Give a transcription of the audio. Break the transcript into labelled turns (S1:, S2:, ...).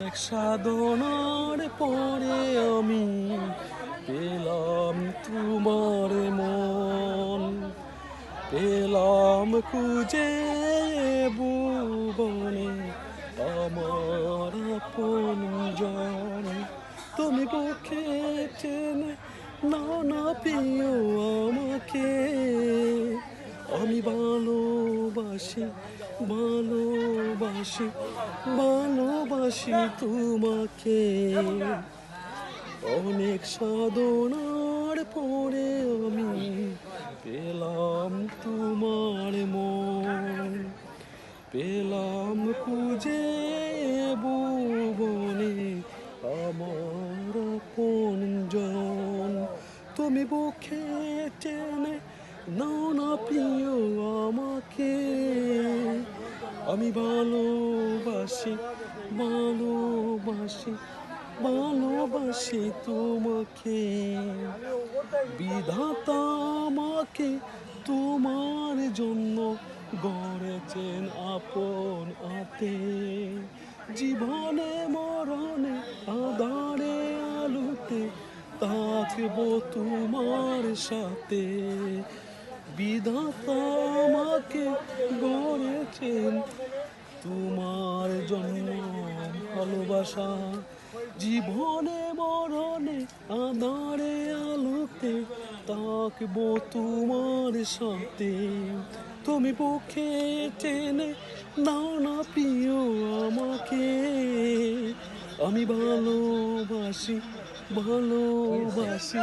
S1: অনেক সাধনার পরে আমি পেলাম তোমার মন, পেলাম খুঁজে ভুবনে আমার আপনজন। তুমি বুকে টেনে নাও না প্রিয় আমাকে, আমি ভালোবাসি ভালোবাসি ভালোবাসি তোমাকে। অনেক সাধনার পরে আমি পেলাম তোমার মন, পেলাম খুঁজে ভুবনে আমার আপনজন। তুমি বুকে টেনে নাও না প্রিয় আমাকে, আমি ভালোবাসি ভালোবাসি ভালোবাসি তোমাকে। বিধাতা আমাকে তোমার জন্য গড়েছেন আপন হাতে, জীবনে মরণে আঁধারে আলোতে থাকবো তোমার সাথে। বিধাতা আমাকে গড়েছেন তোমার জন্য ভালোবাসা, জীবনে মরণে আঁধারে আলোতে থাকবো তোমার সাথে। তুমি বুকে টেনে নাও না প্রিয় আমাকে, আমি ভালোবাসি ভালোবাসি।